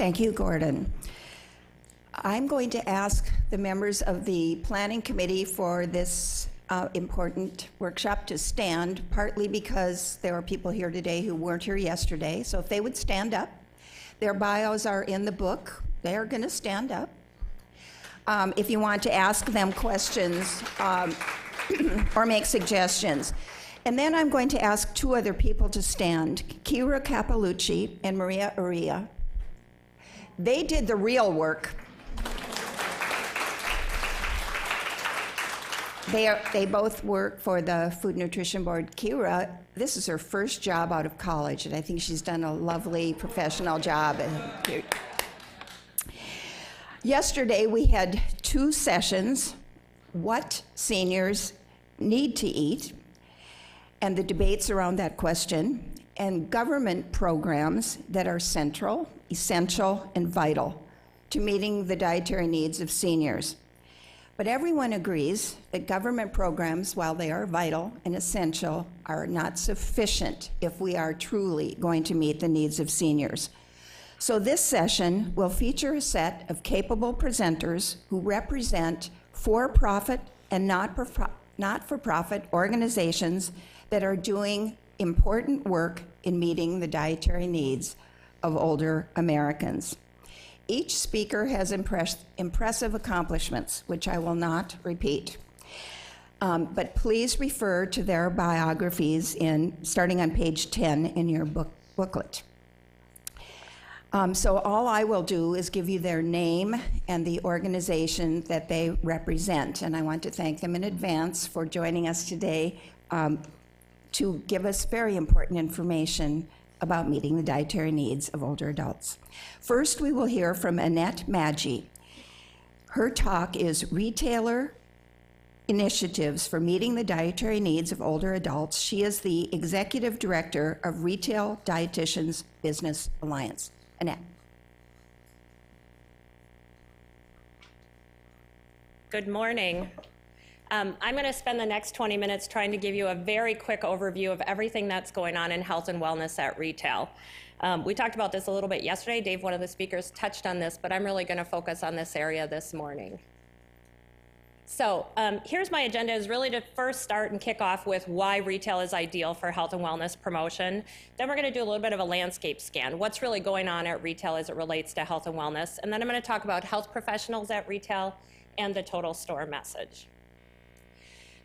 Thank you, Gordon. I'm going to ask the members of the Planning Committee for this important workshop to stand, partly because there are people here today who weren't here yesterday. So if they would stand up. Their bios are in the book. They are going to stand up. If you want to ask them questions or make suggestions. And then I'm going to ask two other people to stand, Kira Capalucci and Maria Uria. They did the real work. They both work for the Food Nutrition Board. Kira, this is her first job out of college, and I think she's done a lovely professional job. Yesterday, we had two sessions, what seniors need to eat, and the debates around that question, and government programs that are central, essential, and vital to meeting the dietary needs of seniors. But everyone agrees that government programs, while they are vital and essential, are not sufficient if we are truly going to meet the needs of seniors. So this session will feature a set of capable presenters who represent for-profit and not-for-profit organizations that are doing important work in meeting the dietary needs of older Americans. Each speaker has impressive accomplishments, which I will not repeat. But please refer to their biographies starting on page 10 in your booklet. So all I will do is give you their name and the organization that they represent. And I want to thank them in advance for joining us today to give us very important information about meeting the dietary needs of older adults. First, we will hear from Annette Maggi. Her talk is Retailer Initiatives for Meeting the Dietary Needs of Older Adults. She is the Executive Director of Retail Dietitians Business Alliance. Annette. Good morning. I'm going to spend the next 20 minutes trying to give you a very quick overview of everything that's going on in health and wellness at retail. We talked about this a little bit yesterday. Dave, one of the speakers, touched on this, but I'm really going to focus on this area this morning. So here's my agenda, is really to first start and kick off with why retail is ideal for health and wellness promotion. Then we're going to do a little bit of a landscape scan. What's really going on at retail as it relates to health and wellness? And then I'm going to talk about health professionals at retail and the total store message.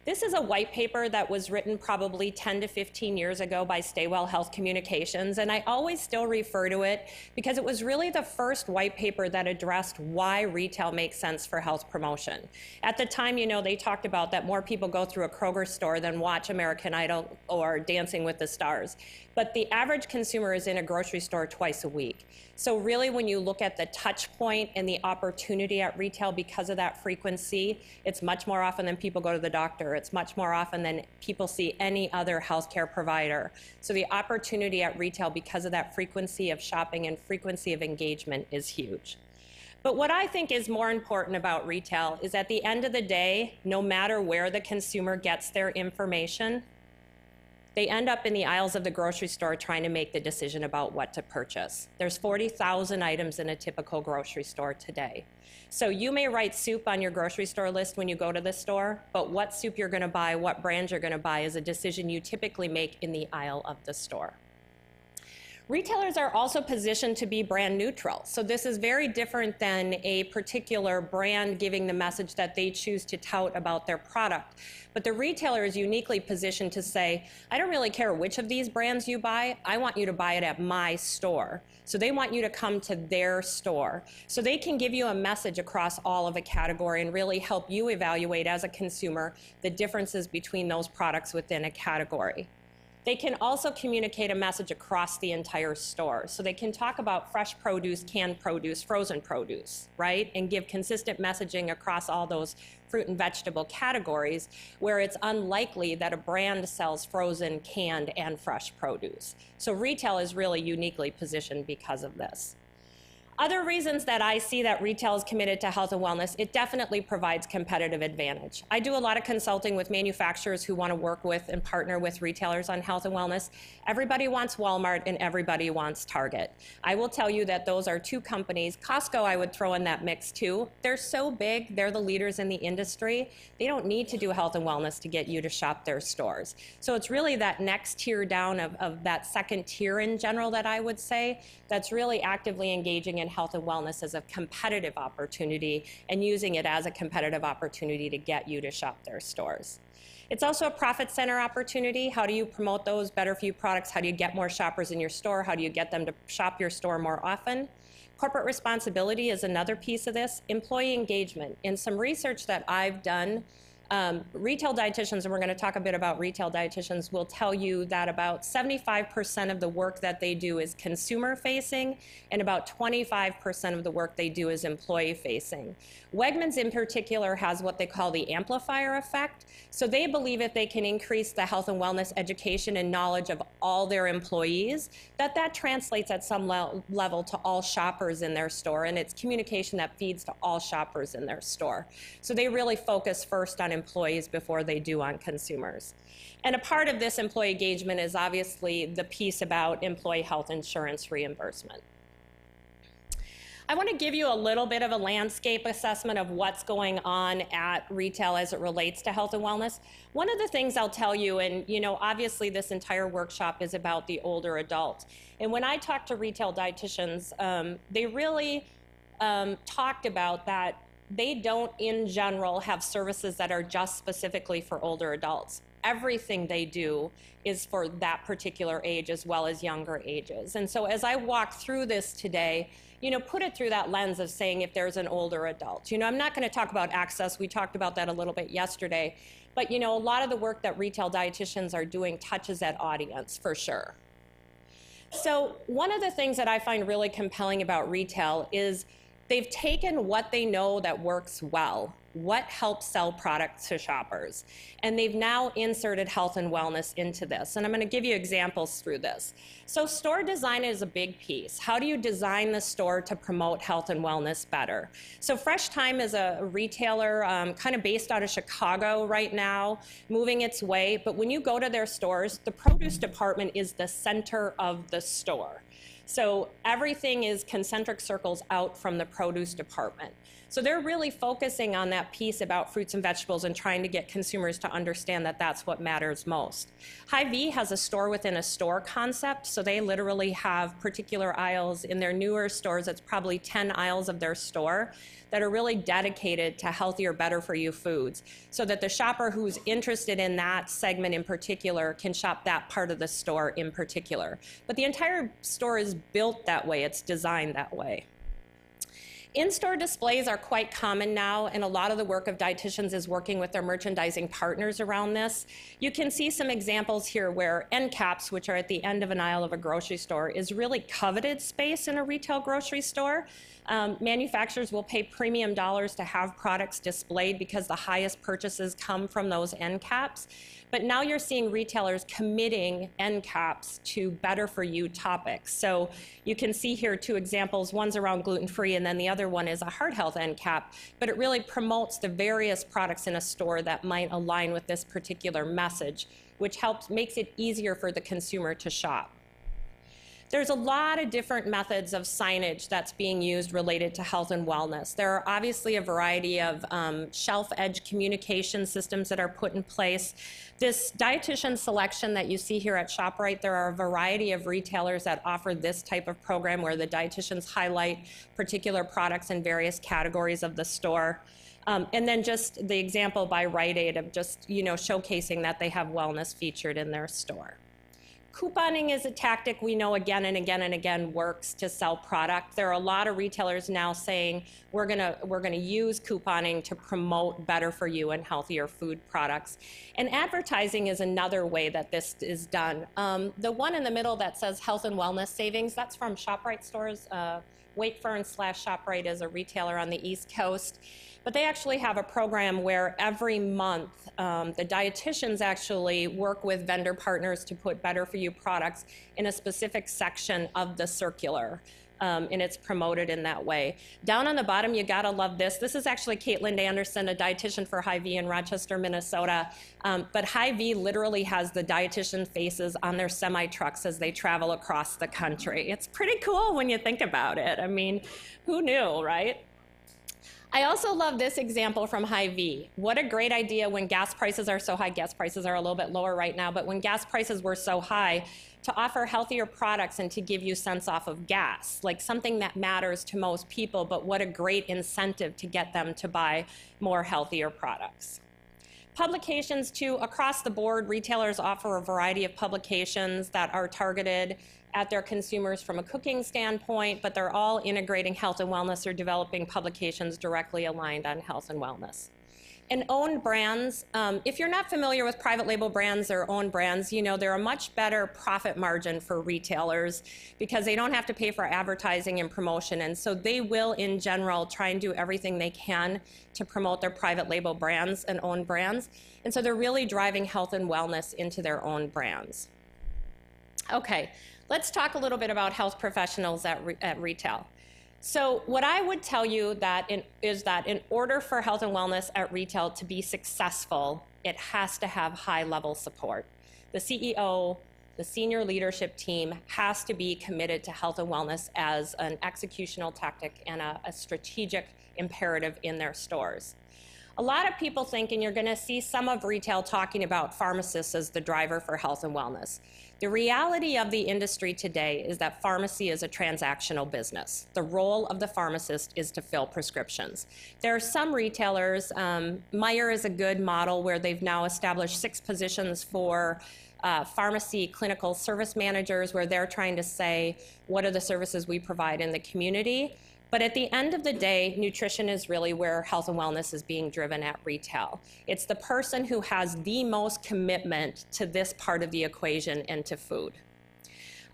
This is a white paper that was written probably 10 to 15 years ago by Staywell Health Communications, and I always still refer to it because it was really the first white paper that addressed why retail makes sense for health promotion. At the time, you know, they talked about that more people go through a Kroger store than watch American Idol or Dancing with the Stars. But the average consumer is in a grocery store twice a week. So really, when you look at the touch point and the opportunity at retail because of that frequency, it's much more often than people go to the doctor. It's much more often than people see any other healthcare provider. So the opportunity at retail because of that frequency of shopping and frequency of engagement is huge. But what I think is more important about retail is at the end of the day, no matter where the consumer gets their information, they end up in the aisles of the grocery store trying to make the decision about what to purchase. There's 40,000 items in a typical grocery store today. So you may write soup on your grocery store list when you go to the store, but what soup you're going to buy, what brand you're going to buy is a decision you typically make in the aisle of the store. Retailers are also positioned to be brand neutral. So this is very different than a particular brand giving the message that they choose to tout about their product. But the retailer is uniquely positioned to say, I don't really care which of these brands you buy, I want you to buy it at my store. So they want you to come to their store. So they can give you a message across all of a category and really help you evaluate as a consumer the differences between those products within a category. They can also communicate a message across the entire store. So they can talk about fresh produce, canned produce, frozen produce, right? And give consistent messaging across all those fruit and vegetable categories where it's unlikely that a brand sells frozen, canned, and fresh produce. So retail is really uniquely positioned because of this. Other reasons that I see that retail is committed to health and wellness, it definitely provides competitive advantage. I do a lot of consulting with manufacturers who want to work with and partner with retailers on health and wellness. Everybody wants Walmart and everybody wants Target. I will tell you that those are two companies. Costco I would throw in that mix too. They're so big, they're the leaders in the industry. They don't need to do health and wellness to get you to shop their stores. So it's really that next tier down of that second tier in general that I would say that's really actively engaging in health and wellness as a competitive opportunity and using it as a competitive opportunity to get you to shop their stores. It's also a profit center opportunity. How do you promote those better for you products? How do you get more shoppers in your store? How do you get them to shop your store more often? Corporate responsibility is another piece of this. Employee engagement. In some research that I've done, retail dietitians, and we're going to talk a bit about retail dietitians, will tell you that about 75% of the work that they do is consumer facing and about 25% of the work they do is employee facing. Wegmans in particular has what they call the amplifier effect. So they believe if they can increase the health and wellness education and knowledge of all their employees, that translates at some level to all shoppers in their store, and it's communication that feeds to all shoppers in their store. So they really focus first on employees before they do on consumers. And a part of this employee engagement is obviously the piece about employee health insurance reimbursement. I want to give you a little bit of a landscape assessment of what's going on at retail as it relates to health and wellness. One of the things I'll tell you, and obviously this entire workshop is about the older adult. And when I talk to retail dietitians, they really talked about that they don't in general have services that are just specifically for older adults. Everything they do is for that particular age as well as younger ages. And so as I walk through this today, put it through that lens of saying if there's an older adult. I'm not going to talk about access. We talked about that a little bit yesterday. But, a lot of the work that retail dietitians are doing touches that audience for sure. So one of the things that I find really compelling about retail is they've taken what they know that works well, what helps sell products to shoppers, and they've now inserted health and wellness into this. And I'm going to give you examples through this. So store design is a big piece. How do you design the store to promote health and wellness better? So Fresh Thyme is a retailer kind of based out of Chicago right now, moving its way. But when you go to their stores, the produce department is the center of the store. So everything is concentric circles out from the produce department. So they're really focusing on that piece about fruits and vegetables and trying to get consumers to understand that that's what matters most. Hy-Vee has a store within a store concept, so they literally have particular aisles in their newer stores. It's probably 10 aisles of their store that are really dedicated to healthier, better for you foods, so that the shopper who's interested in that segment in particular can shop that part of the store in particular. But the entire store is built that way, it's designed that way. In-store displays are quite common now, and a lot of the work of dietitians is working with their merchandising partners around this. You can see some examples here where end caps, which are at the end of an aisle of a grocery store, is really coveted space in a retail grocery store. Manufacturers will pay premium dollars to have products displayed because the highest purchases come from those end caps. But now you're seeing retailers committing end caps to better for you topics. So you can see here two examples. One's around gluten-free and then the other one is a heart health end cap. But it really promotes the various products in a store that might align with this particular message, which makes it easier for the consumer to shop. There's a lot of different methods of signage that's being used related to health and wellness. There are obviously a variety of shelf edge communication systems that are put in place. This dietitian selection that you see here at ShopRite, there are a variety of retailers that offer this type of program where the dietitians highlight particular products in various categories of the store. And then just the example by Rite Aid of just showcasing that they have wellness featured in their store. Couponing is a tactic we know again and again and again works to sell product. There are a lot of retailers now saying we're gonna use couponing to promote better for you and healthier food products. And advertising is another way that this is done. The one in the middle that says health and wellness savings, that's from ShopRite stores. Wakefern/ShopRite is a retailer on the East Coast. But they actually have a program where every month the dietitians actually work with vendor partners to put better for you products in a specific section of the circular. and it's promoted in that way. Down on the bottom, you gotta love this. This is actually Caitlin Anderson, a dietitian for Hy-Vee in Rochester, Minnesota. But Hy-Vee literally has the dietitian faces on their semi-trucks as they travel across the country. It's pretty cool when you think about it. I mean, who knew, right? I also love this example from Hy-Vee. What a great idea when gas prices are so high. Gas prices are a little bit lower right now, but when gas prices were so high, to offer healthier products and to give you cents off of gas, like something that matters to most people, but what a great incentive to get them to buy more healthier products. Publications too, across the board, retailers offer a variety of publications that are targeted at their consumers from a cooking standpoint, but they're all integrating health and wellness or developing publications directly aligned on health and wellness. And owned brands, if you're not familiar with private label brands or owned brands, you know they're a much better profit margin for retailers because they don't have to pay for advertising and promotion. And so they will, in general, try and do everything they can to promote their private label brands and owned brands. And so they're really driving health and wellness into their own brands. Okay, let's talk a little bit about health professionals at retail. So what I would tell you is that in order for health and wellness at retail to be successful, it has to have high-level support. The CEO, the senior leadership team has to be committed to health and wellness as an executional tactic and a strategic imperative in their stores. A lot of people think, and you're going to see some of retail talking about pharmacists as the driver for health and wellness. The reality of the industry today is that pharmacy is a transactional business. The role of the pharmacist is to fill prescriptions. There are some retailers, Meijer is a good model where they've now established 6 positions for pharmacy clinical service managers where they're trying to say, what are the services we provide in the community? But at the end of the day, nutrition is really where health and wellness is being driven at retail. It's the person who has the most commitment to this part of the equation and to food.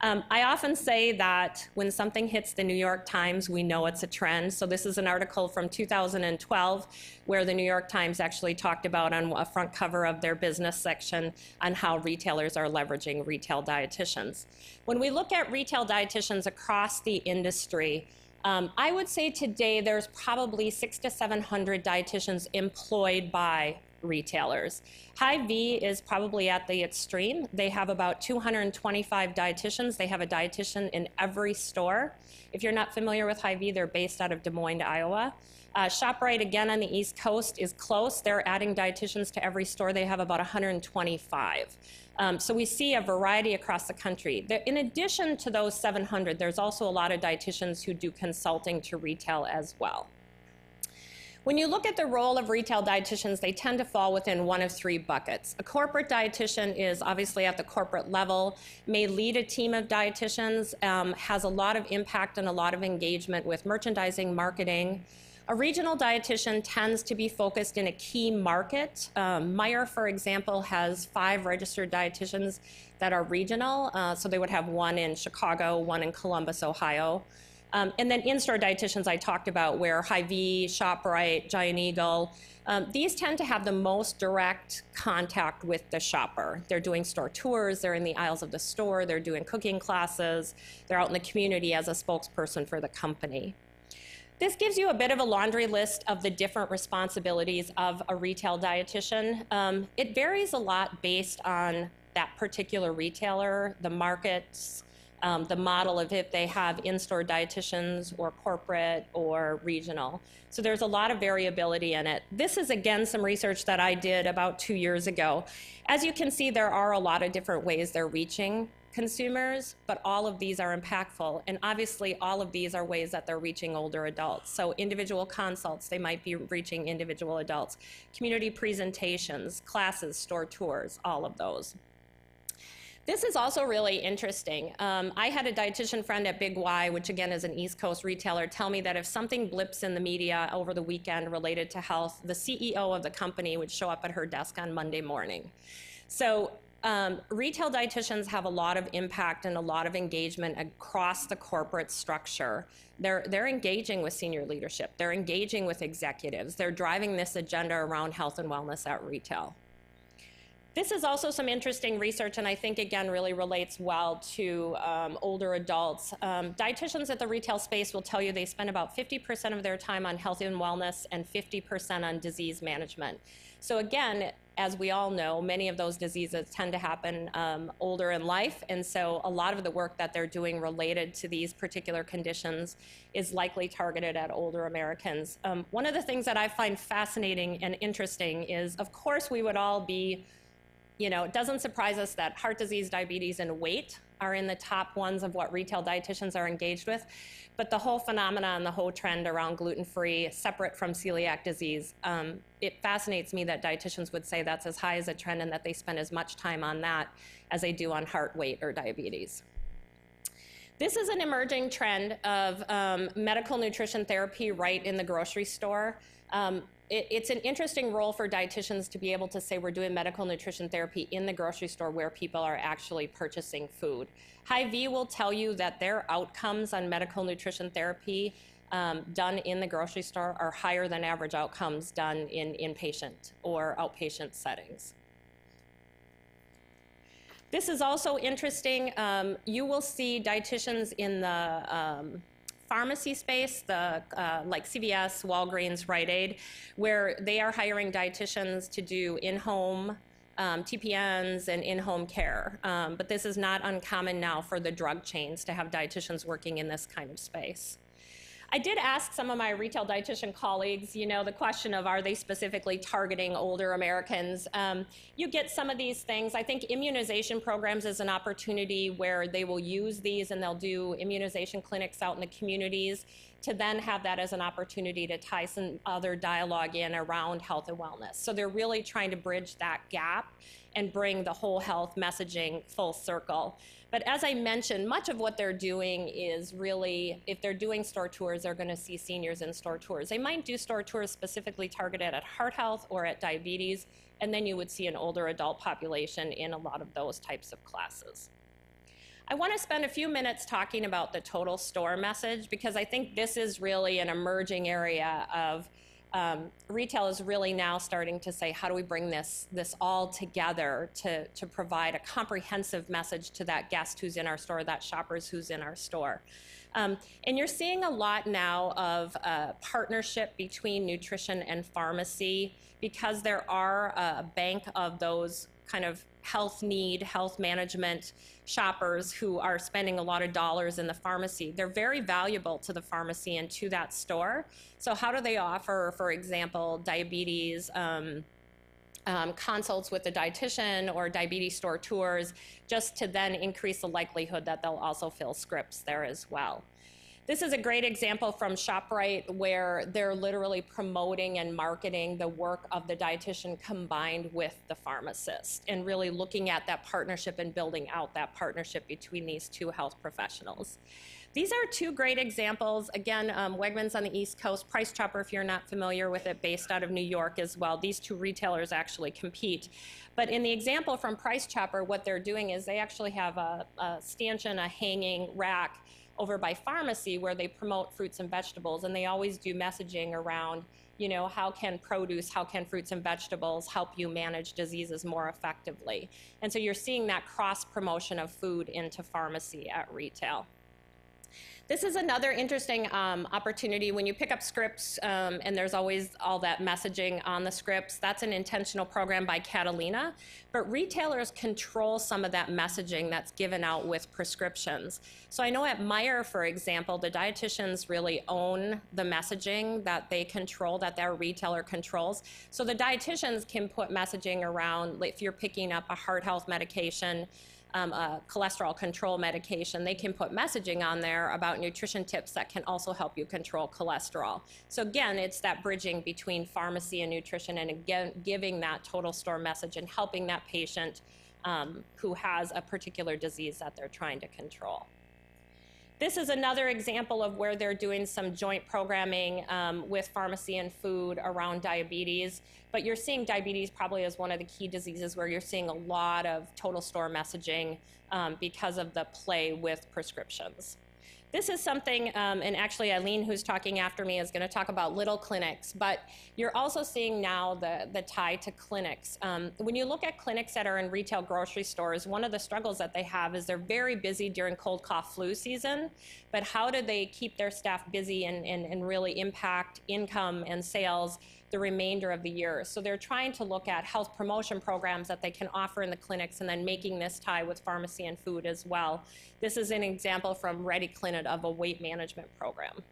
I often say that when something hits the New York Times, we know it's a trend. So this is an article from 2012 where the New York Times actually talked about on a front cover of their business section on how retailers are leveraging retail dietitians. When we look at retail dietitians across the industry, I would say today there's probably 600 to 700 dietitians employed by retailers. Hy-Vee is probably at the extreme. They have about 225 dietitians. They have a dietitian in every store. If you're not familiar with Hy-Vee, they're based out of Des Moines, Iowa. ShopRite, again, on the East Coast is close. They're adding dietitians to every store. They have about 125. So we see a variety across the country. In addition to those 700, there's also a lot of dietitians who do consulting to retail as well. When you look at the role of retail dietitians, they tend to fall within one of 3 buckets. A corporate dietitian is obviously at the corporate level, may lead a team of dietitians, has a lot of impact and a lot of engagement with merchandising, marketing. A regional dietitian tends to be focused in a key market. Meijer, for example, has 5 registered dietitians that are regional. So they would have 1 in Chicago, 1 in Columbus, Ohio. And then in-store dietitians I talked about where Hy-Vee, ShopRite, Giant Eagle, these tend to have the most direct contact with the shopper. They're doing store tours, they're in the aisles of the store, they're doing cooking classes, they're out in the community as a spokesperson for the company. This gives you a bit of a laundry list of the different responsibilities of a retail dietitian. It varies a lot based on that particular retailer, the markets, the model of if they have in-store dietitians or corporate or regional. So there's a lot of variability in it. This is, again, some research that I did about 2 years ago. As you can see, there are a lot of different ways they're reaching consumers, but all of these are impactful. And obviously, all of these are ways that they're reaching older adults. So individual consults, they might be reaching individual adults. Community presentations, classes, store tours, all of those. This is also really interesting. I had a dietitian friend at Big Y, which again is an East Coast retailer, tell me that if something blips in the media over the weekend related to health, the CEO of the company would show up at her desk on Monday morning. So retail dietitians have a lot of impact and a lot of engagement across the corporate structure. They're engaging with senior leadership. They're engaging with executives. They're driving this agenda around health and wellness at retail. This is also some interesting research, and I think, again, really relates well to older adults. Dietitians at the retail space will tell you they spend about 50% of their time on health and wellness and 50% on disease management. So again, as we all know, many of those diseases tend to happen older in life, and so a lot of the work that they're doing related to these particular conditions is likely targeted at older Americans. One of the things that I find fascinating and interesting is, of course, we would all be, it doesn't surprise us that heart disease, diabetes, and weight are in the top ones of what retail dietitians are engaged with. But the whole phenomenon, the whole trend around gluten-free, separate from celiac disease, it fascinates me that dietitians would say that's as high as a trend and that they spend as much time on that as they do on heart, weight, or diabetes. This is an emerging trend of medical nutrition therapy right in the grocery store. It's an interesting role for dietitians to be able to say we're doing medical nutrition therapy in the grocery store where people are actually purchasing food. Hy-Vee will tell you that their outcomes on medical nutrition therapy done in the grocery store are higher than average outcomes done in inpatient or outpatient settings. This is also interesting. You will see dietitians in the pharmacy space, like CVS, Walgreens, Rite Aid, where they are hiring dietitians to do in-home TPNs and in-home care. But this is not uncommon now for the drug chains to have dietitians working in this kind of space. I did ask some of my retail dietitian colleagues, the question of are they specifically targeting older Americans? You get some of these things. I think immunization programs is an opportunity where they will use these and they'll do immunization clinics out in the communities to then have that as an opportunity to tie some other dialogue in around health and wellness. So they're really trying to bridge that gap and bring the whole health messaging full circle. But as I mentioned, much of what they're doing is really, if they're doing store tours, they're going to see seniors in store tours. They might do store tours specifically targeted at heart health or at diabetes, and then you would see an older adult population in a lot of those types of classes. I want to spend a few minutes talking about the total store message, because I think this is really an emerging area of retail is really now starting to say, how do we bring this all together to provide a comprehensive message to that guest who's in our store, that shoppers who's in our store. And you're seeing a lot now of partnership between nutrition and pharmacy, because there are a bank of those kind of health management shoppers who are spending a lot of dollars in the pharmacy. They're very valuable to the pharmacy and to that store. So how do they offer, for example, diabetes consults with the dietitian or diabetes store tours, just to then increase the likelihood that they'll also fill scripts there as well. This is a great example from ShopRite, where they're literally promoting and marketing the work of the dietitian combined with the pharmacist, and really looking at that partnership and building out that partnership between these two health professionals. These are two great examples. Again, Wegmans on the East Coast, Price Chopper, if you're not familiar with it, based out of New York as well. These two retailers actually compete. But in the example from Price Chopper, what they're doing is they actually have a stanchion, a hanging rack over by pharmacy, where they promote fruits and vegetables, and they always do messaging around, how can fruits and vegetables help you manage diseases more effectively? And so you're seeing that cross promotion of food into pharmacy at retail. This is another interesting opportunity. When you pick up scripts, and there's always all that messaging on the scripts, that's an intentional program by Catalina, but retailers control some of that messaging that's given out with prescriptions. So I know at Meijer, for example, the dietitians really own the messaging that they control, that their retailer controls. So the dietitians can put messaging around, like if you're picking up a heart health medication, a cholesterol control medication, they can put messaging on there about nutrition tips that can also help you control cholesterol. So again, it's that bridging between pharmacy and nutrition, and again, giving that total store message and helping that patient who has a particular disease that they're trying to control. This is another example of where they're doing some joint programming with pharmacy and food around diabetes, but you're seeing diabetes probably as one of the key diseases where you're seeing a lot of total store messaging because of the play with prescriptions. This is something, and actually Eileen, who's talking after me, is going to talk about little clinics, but you're also seeing now the tie to clinics. When you look at clinics that are in retail grocery stores, one of the struggles that they have is they're very busy during cold, cough, flu season, but how do they keep their staff busy and really impact income and sales the remainder of the year? So they're trying to look at health promotion programs that they can offer in the clinics and then making this tie with pharmacy and food as well. This is an example from Ready Clinic of a weight management program.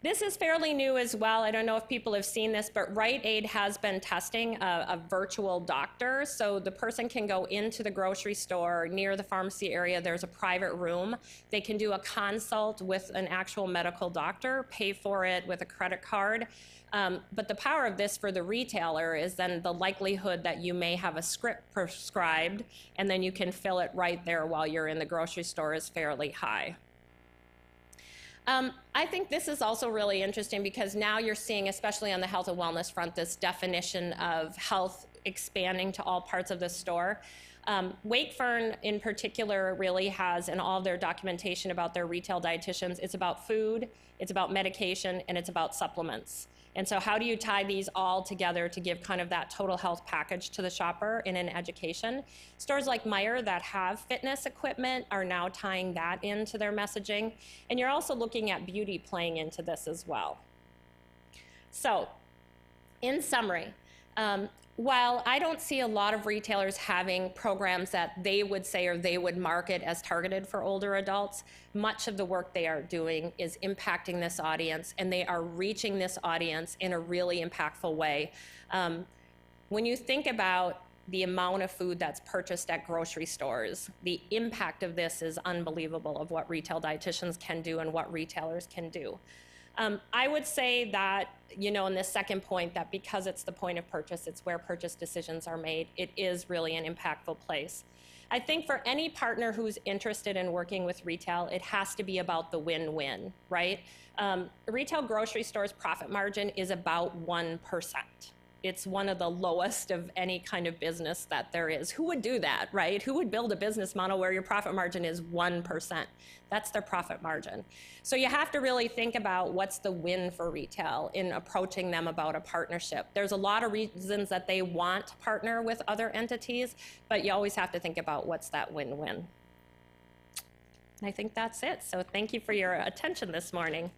This is fairly new as well. I don't know if people have seen this, but Rite Aid has been testing a virtual doctor. So the person can go into the grocery store near the pharmacy area. There's a private room. They can do a consult with an actual medical doctor, pay for it with a credit card. But the power of this for the retailer is then the likelihood that you may have a script prescribed and then you can fill it right there while you're in the grocery store is fairly high. I think this is also really interesting because now you're seeing, especially on the health and wellness front, this definition of health expanding to all parts of the store. Wakefern in particular really has in all of their documentation about their retail dietitians, it's about food, it's about medication, and it's about supplements. And so how do you tie these all together to give kind of that total health package to the shopper in an education? Stores like Meijer that have fitness equipment are now tying that into their messaging. And you're also looking at beauty playing into this as well. So, in summary, while I don't see a lot of retailers having programs that they would say or they would market as targeted for older adults, much of the work they are doing is impacting this audience, and they are reaching this audience in a really impactful way. When you think about the amount of food that's purchased at grocery stores, the impact of this is unbelievable of what retail dietitians can do and what retailers can do. I would say that, you know, in this second point, that because it's the point of purchase, it's where purchase decisions are made, it is really an impactful place. I think for any partner who's interested in working with retail, it has to be about the win-win, right? Retail grocery stores' profit margin is about 1%. It's one of the lowest of any kind of business that there is. Who would do that, right? Who would build a business model where your profit margin is 1%? That's their profit margin. So you have to really think about what's the win for retail in approaching them about a partnership. There's a lot of reasons that they want to partner with other entities, but you always have to think about what's that win-win. I think that's it. So thank you for your attention this morning.